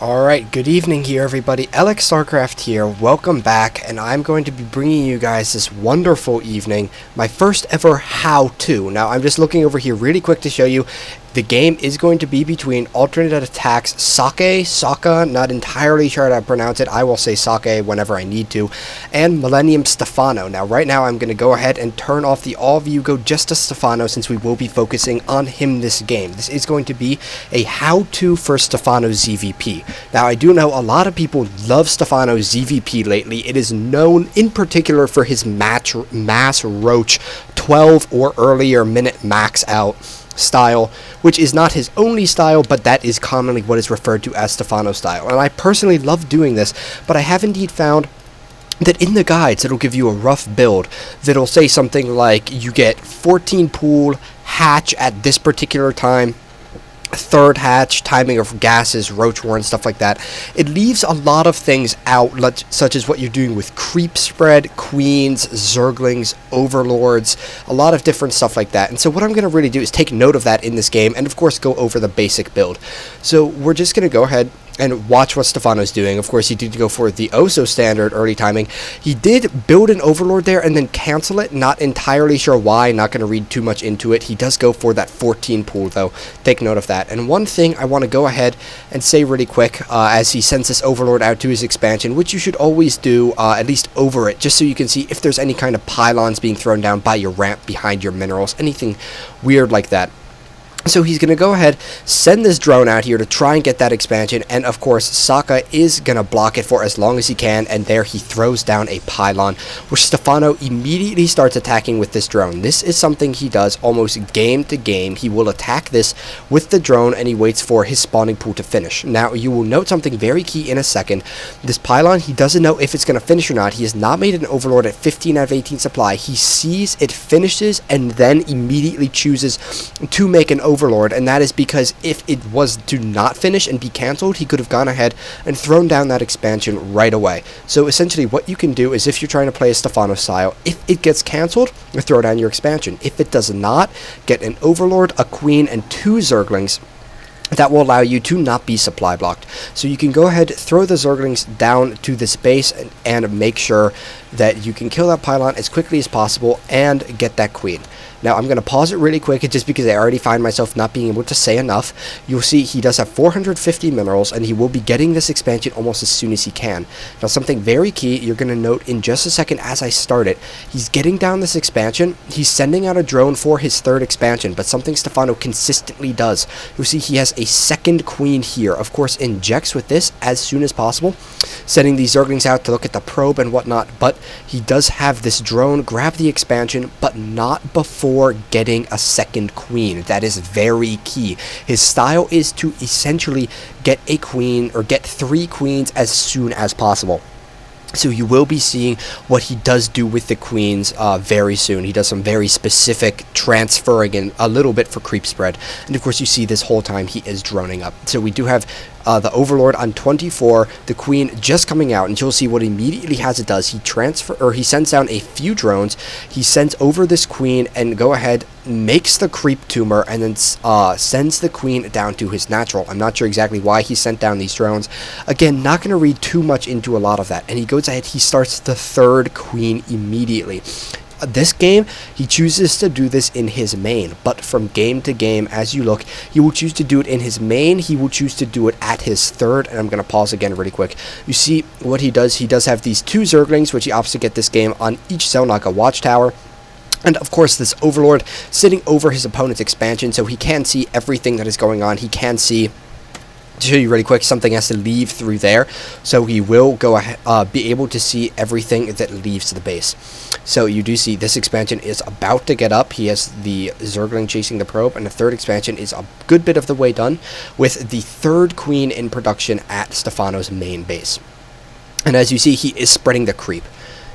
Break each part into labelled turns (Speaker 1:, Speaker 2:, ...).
Speaker 1: Alright, good evening here everybody, Alex Starcraft here, welcome back, and I'm going to be bringing you guys this wonderful evening, my first ever how-to. Now I'm just looking over here really quick to show you, the game is going to be between alternate attacks Saka, not entirely sure how to pronounce it, I will say Sake whenever I need to, and Millennium Stephano. Now right now I'm going to go ahead and turn off the all view, go just to Stephano since we will be focusing on him this game. This is going to be a how-to for Stephano ZvP. Now I do know a lot of people love Stephano ZvP lately. It is known in particular for his mass Roach 12 or earlier minute max out style, which is not his only style, but that is commonly what is referred to as Stephano style. And I personally love doing this, but I have indeed found that in the guides it'll give you a rough build that'll say something like you get 14 pool hatch at this particular time, third hatch, timing of gases, roach warren, stuff like that. It leaves a lot of things out, such as what you're doing with creep spread, queens, zerglings, overlords, a lot of different stuff like that. And so what I'm going to really do is take note of that in this game and of course go over the basic build. So we're just going to go ahead and watch what Stephano's doing. Of course, he did go for the standard early timing. He did build an overlord there and then cancel it. Not entirely sure why. Not going to read too much into it. He does go for that 14 pool, though. Take note of that. And one thing I want to go ahead and say really quick, as he sends this overlord out to his expansion, which you should always do, at least over it, just so you can see if there's any kind of pylons being thrown down by your ramp behind your minerals, anything weird like that. So he's going to go ahead, send this drone out here to try and get that expansion, and of course Saka is going to block it for as long as he can, and there he throws down a pylon, which Stephano immediately starts attacking with this drone. This is something he does almost game to game. He will attack this with the drone, and he waits for his spawning pool to finish. Now, you will note something very key in a second. This pylon, he doesn't know if it's going to finish or not. He has not made an overlord at 15 out of 18 supply. He sees it finishes, and then immediately chooses to make an overlord, and that is because if it was to not finish and be cancelled, he could have gone ahead and thrown down that expansion right away. So essentially what you can do is, if you're trying to play a Stephano style, if it gets cancelled, throw down your expansion. If it does not, get an overlord, a queen, and 2 zerglings. That will allow you to not be supply blocked. So you can go ahead, throw the zerglings down to this base, and make sure that you can kill that pylon as quickly as possible and get that queen. Now I'm going to pause it really quick just because I already find myself not being able to say enough. You'll see he does have 450 minerals, and he will be getting this expansion almost as soon as he can. Now something very key you're going to note in just a second as I start it, he's getting down this expansion, he's sending out a drone for his 3rd expansion, but something Stephano consistently does. You'll see he has a 2nd queen here, of course injects with this as soon as possible, sending these zerglings out to look at the probe and whatnot, but he does have this drone grab the expansion, but not before getting a 2nd queen. That is very key. His style is to essentially get a queen or get 3 queens as soon as possible. So you will be seeing what he does do with the queens very soon. He does some very specific transferring and a little bit for creep spread. And of course you see this whole time he is droning up. So we do have the overlord on 24, the queen just coming out, and you'll see what immediately has it does. He sends down a few drones, he sends over this queen and go ahead, makes the creep tumor, and then sends the queen down to his natural. I'm not sure exactly why he sent down these drones. Again, not going to read too much into a lot of that. And he goes ahead, he starts the 3rd queen immediately. This game, he chooses to do this in his main, but from game to game, as you look, he will choose to do it in his main, he will choose to do it at his 3rd, and I'm going to pause again really quick. You see what he does have these 2 zerglings, which he opts to get this game on each cell like a watchtower. And of course this overlord sitting over his opponent's expansion, so he can see everything that is going on. He can see, to show you really quick, something has to leave through there, so he will go ahead, be able to see everything that leaves the base. So you do see this expansion is about to get up. He has the zergling chasing the probe, and the 3rd expansion is a good bit of the way done, with the 3rd queen in production at Stephano's main base. And as you see, he is spreading the creep.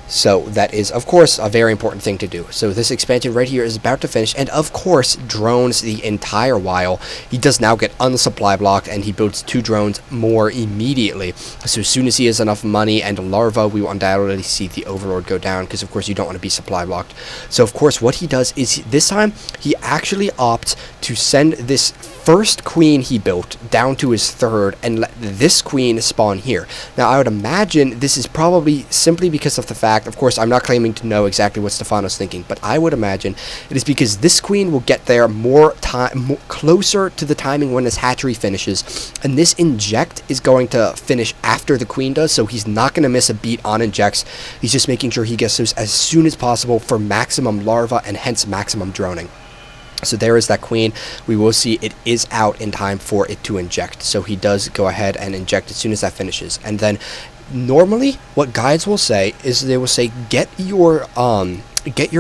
Speaker 1: So that is, of course, a very important thing to do. So this expansion right here is about to finish, and of course, drones the entire while. He does now get unsupply blocked, and he builds 2 drones more immediately. So as soon as he has enough money and larva, we will undoubtedly see the overlord go down, because of course you don't want to be supply blocked. So of course what he does is, this time, he actually opts to send this first queen he built down to his third and let this queen spawn here. Now I would imagine this is probably simply because of the fact, of course I'm not claiming to know exactly what Stephano's thinking, but I would imagine it is because this queen will get there closer to the timing when his hatchery finishes, and this inject is going to finish after the queen does, so he's not going to miss a beat on injects. He's just making sure he gets those as soon as possible for maximum larva and hence maximum droning. So there is that queen. We will see it is out in time for it to inject. So he does go ahead and inject as soon as that finishes. And then normally what guides will say is they will say get your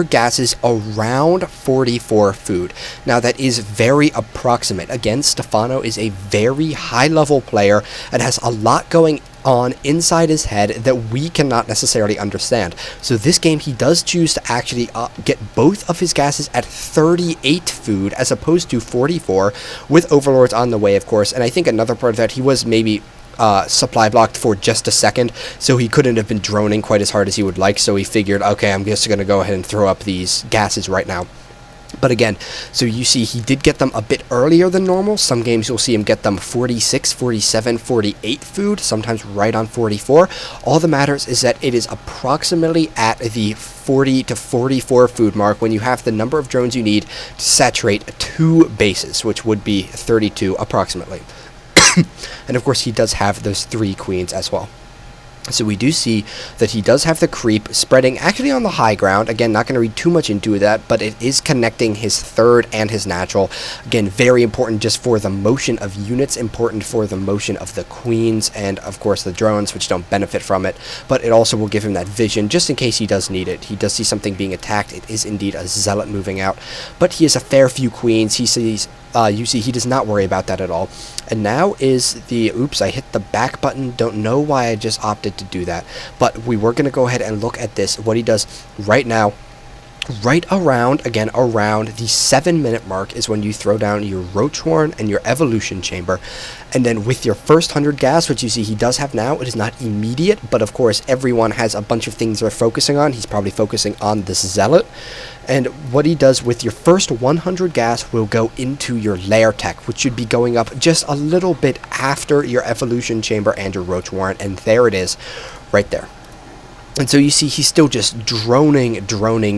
Speaker 1: gases around 44 food. Now that is very approximate. Again, Stephano is a very high level player and has a lot going on inside his head that we cannot necessarily understand. So this game he does choose to actually get both of his gases at 38 food as opposed to 44, with overlords on the way, of course. And I think another part of that, he was maybe supply blocked for just a second, so he couldn't have been droning quite as hard as he would like, so he figured, okay, I'm just going to go ahead and throw up these gases right now. But again, so you see he did get them a bit earlier than normal. Some games you'll see him get them 46, 47, 48 food, sometimes right on 44. All that matters is that it is approximately at the 40 to 44 food mark when you have the number of drones you need to saturate 2 bases, which would be 32 approximately. And of course he does have those 3 queens as well. So we do see that he does have the creep spreading actually on the high ground. Again, not going to read too much into that, but it is connecting his third and his natural. Again, very important just for the motion of units, important for the motion of the queens, and of course the drones, which don't benefit from it. But it also will give him that vision just in case he does need it. He does see something being attacked. It is indeed a zealot moving out, but he has a fair few queens. He sees you see he does not worry about that at all. And now is the, oops, I hit the back button, don't know why I just opted to do that, but we were going to go ahead and look at this, what he does right now. Right around, again, around the 7-minute mark is when you throw down your roach horn and your evolution chamber. And then with your first 100 gas, which you see he does have now, it is not immediate, but of course everyone has a bunch of things they're focusing on. He's probably focusing on this zealot. And what he does with your first 100 gas will go into your lair tech, which should be going up just a little bit after your evolution chamber and your roach warrant. And there it is, right there. And so you see he's still just droning.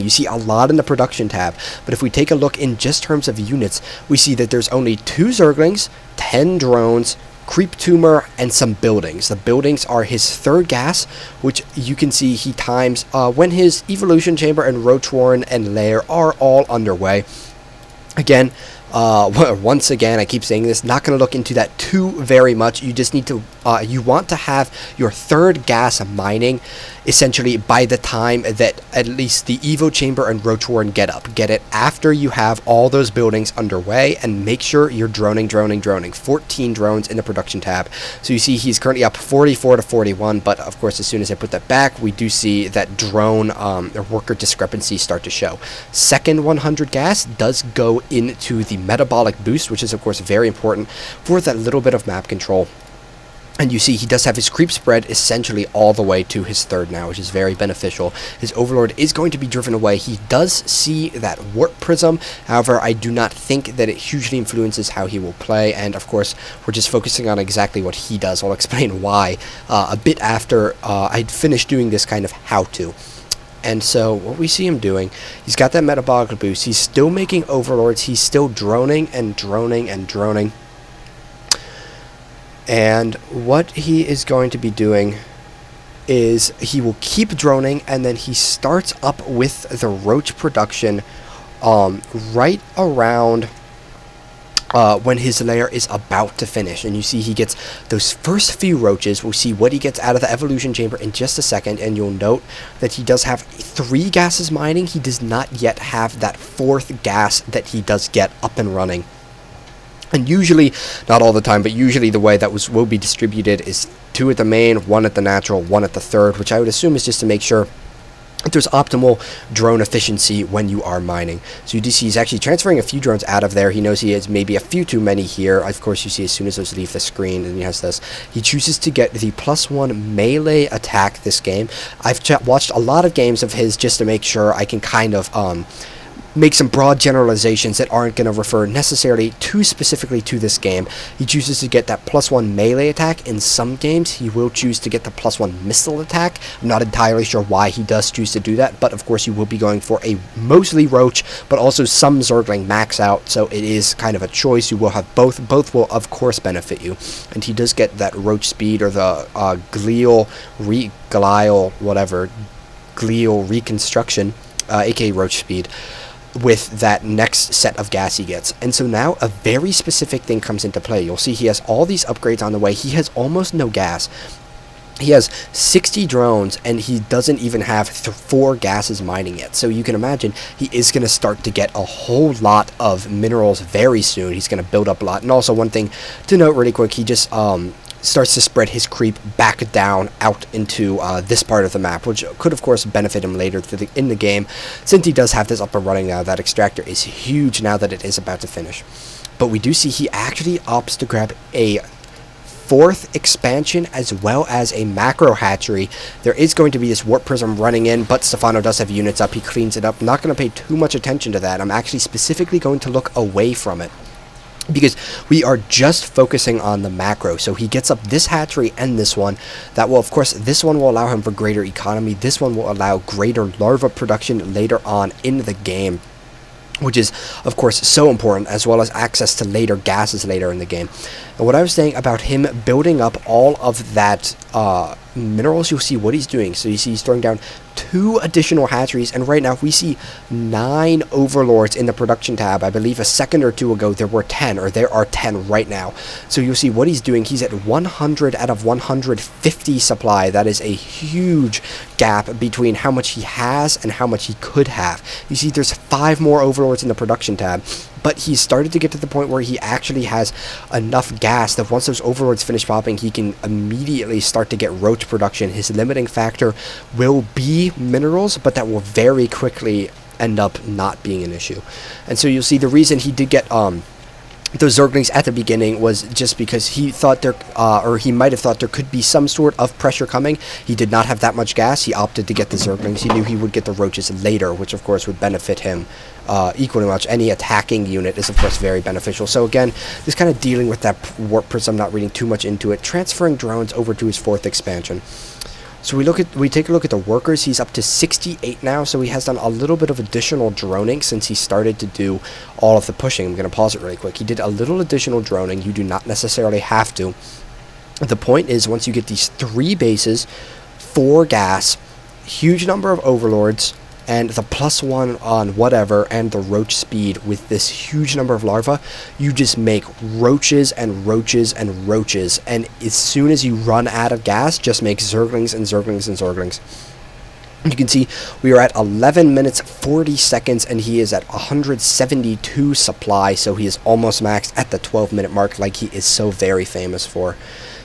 Speaker 1: You see a lot in the production tab, but if we take a look in just terms of units, we see that there's only 2 zerglings, 10 drones, creep tumor, and some buildings. The buildings are his third gas, which you can see he times when his evolution chamber and roach warren and lair are all underway. Again, once again, I keep saying this, not going to look into that too very much. You just need to, you want to have your third gas mining essentially by the time that at least the Evo Chamber and Roach Warren get up. Get it after you have all those buildings underway, and make sure you're droning. 14 drones in the production tab. So you see he's currently up 44 to 41, but of course as soon as I put that back, we do see that drone or worker discrepancies start to show. Second 100 gas does go into the metabolic boost, which is of course very important for that little bit of map control. And you see he does have his creep spread essentially all the way to his third now, which is very beneficial. His overlord is going to be driven away. He does see that warp prism. However, I do not think that it hugely influences how he will play. And of course, we're just focusing on exactly what he does. I'll explain why a bit after I'd finished doing this kind of how-to. And so what we see him doing, he's got that metabolic boost. He's still making overlords. He's still droning and droning and droning. And what he is going to be doing is he will keep droning, and then he starts up with the roach production right around when his lair is about to finish. And you see he gets those first few roaches. We'll see what he gets out of the evolution chamber in just a second, and you'll note that he does have 3 gases mining. He does not yet have that 4th gas that he does get up and running. And usually, not all the time, but usually the way that will be distributed is 2 at the main, 1 at the natural, 1 at the third, which I would assume is just to make sure there's optimal drone efficiency when you are mining. So you do see he's actually transferring a few drones out of there. He knows he has maybe a few too many here. Of course, you see as soon as those leave the screen, and he has this. He chooses to get the +1 melee attack this game. I've watched a lot of games of his just to make sure I can kind of make some broad generalizations that aren't going to refer necessarily too specifically to this game. He chooses to get that +1 melee attack. In some games, he will choose to get the +1 missile attack. I'm not entirely sure why he does choose to do that, but of course you will be going for a mostly Roach, but also some Zergling max out, so it is kind of a choice. You will have both. Both will, of course, benefit you. And he does get that Roach speed, or the glial reconstruction, aka Roach speed, with that next set of gas he gets. And so now a very specific thing comes into play. You'll see he has all these upgrades on the way. He has almost no gas. He has 60 drones, and he doesn't even have 4 gases mining yet. So you can imagine he is going to start to get a whole lot of minerals very soon. He's going to build up a lot. And also one thing to note really quick, he just starts to spread his creep back down out into this part of the map, which could of course benefit him later in the game, since he does have this up and running now. That extractor is huge now that it is about to finish. But we do see he actually opts to grab a 4th expansion as well as a macro hatchery. There is going to be this warp prism running in, but Stephano does have units up. He cleans it up. I'm not going to pay too much attention to that. I'm actually specifically going to look away from it, because we are just focusing on the macro. So he gets up this hatchery and this one. That will, of course, this one will allow him for greater economy. This one will allow greater larva production later on in the game, which is, of course, so important, as well as access to later gases later in the game. And what I was saying about him building up all of that minerals, you'll see what he's doing. So you see he's throwing down 2 additional hatcheries, and right now we see 9 overlords in the production tab. I believe a second or two ago there were 10, or there are 10 right now. So you'll see what he's doing. He's at 100 out of 150 supply. That is a huge gap between how much he has and how much he could have. You see there's 5 more overlords in the production tab, but he's started to get to the point where he actually has enough gas that once those overlords finish popping, he can immediately start to get Roach production. His limiting factor will be minerals, but that will very quickly end up not being an issue. And so you'll see the reason he did get those Zerglings at the beginning was just because he thought there, or he might have thought there could be some sort of pressure coming. He did not have that much gas. He opted to get the Zerglings. He knew he would get the Roaches later, which of course would benefit him equally much. Any attacking unit is of course very beneficial. So again, just kind of dealing with that warp prism, not reading too much into it, transferring drones over to his 4th expansion. So we take a look at the workers. He's up to 68 now, so he has done a little bit of additional droning since he started to do all of the pushing. I'm going to pause it really quick. He did a little additional droning. You do not necessarily have to. The point is, once you get these 3 bases, 4 gas, huge number of overlords, and the +1 on whatever, and the Roach speed with this huge number of larvae, you just make Roaches and Roaches and Roaches, and as soon as you run out of gas, just make Zerglings and Zerglings and Zerglings. You can see we are at 11 minutes 40 seconds, and he is at 172 supply, so he is almost maxed at the 12-minute mark, like he is so very famous for.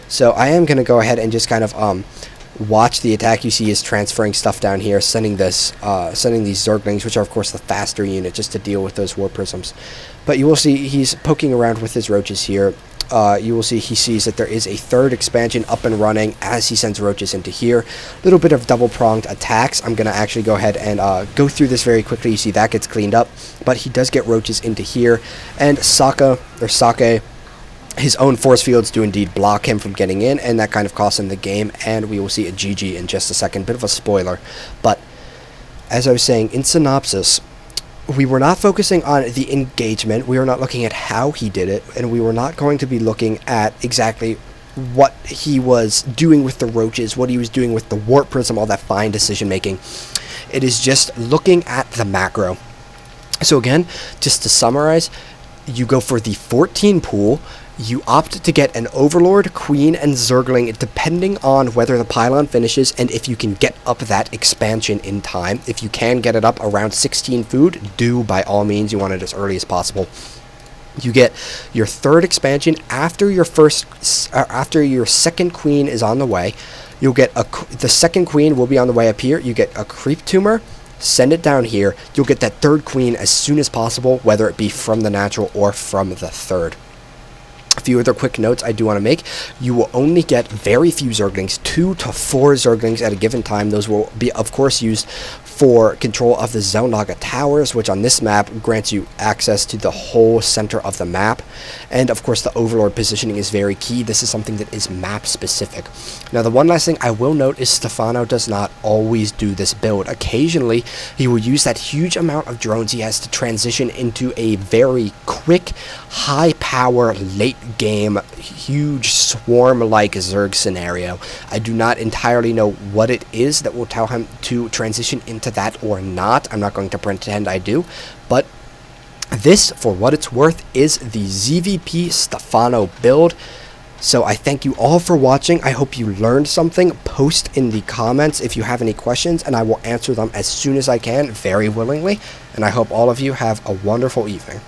Speaker 1: So I am going to go ahead and just kind of watch the attack. You see is transferring stuff down here, sending these Zerglings, which are of course the faster unit, just to deal with those warp prisms. But you will see he's poking around with his Roaches here. You will see he sees that there is a 3rd expansion up and running as he sends Roaches into here. A little bit of double-pronged attacks. I'm going to actually go ahead and go through this very quickly. You see that gets cleaned up, but he does get Roaches into here, and Sake, his own force fields do indeed block him from getting in, and that kind of costs him the game, and we will see a GG in just a second. Bit of a spoiler, but as I was saying, in synopsis, we were not focusing on the engagement, we were not looking at how he did it, and we were not going to be looking at exactly what he was doing with the Roaches, what he was doing with the warp prism, all that fine decision making. It is just looking at the macro. So again, just to summarize, you go for the 14 pool. You opt to get an Overlord, Queen, and Zergling depending on whether the pylon finishes and if you can get up that expansion in time. If you can get it up around 16 food, do by all means. You want it as early as possible. You get your third expansion after your second queen is on the way. You'll get the second queen will be on the way up here. You get a creep tumor, send it down here. You'll get that third queen as soon as possible, whether it be from the natural or from the third. A few other quick notes I do want to make. You will only get very few Zerglings, 2 to 4 Zerglings at a given time. Those will be, of course, used for control of the Xel'Naga towers, which on this map grants you access to the whole center of the map. And of course, the overlord positioning is very key. This is something that is map specific. Now, the one last thing I will note is Stephano does not always do this build. Occasionally, he will use that huge amount of drones he has to transition into a very quick, high power, late game, huge swarm-like Zerg scenario. I do not entirely know what it is that will tell him to transition into that or not. I'm not going to pretend I do, but this, for what it's worth, is the ZvP Stephano build. So I thank you all for watching. I hope you learned something. Post in the comments if you have any questions, and I will answer them as soon as I can, very willingly. And I hope all of you have a wonderful evening.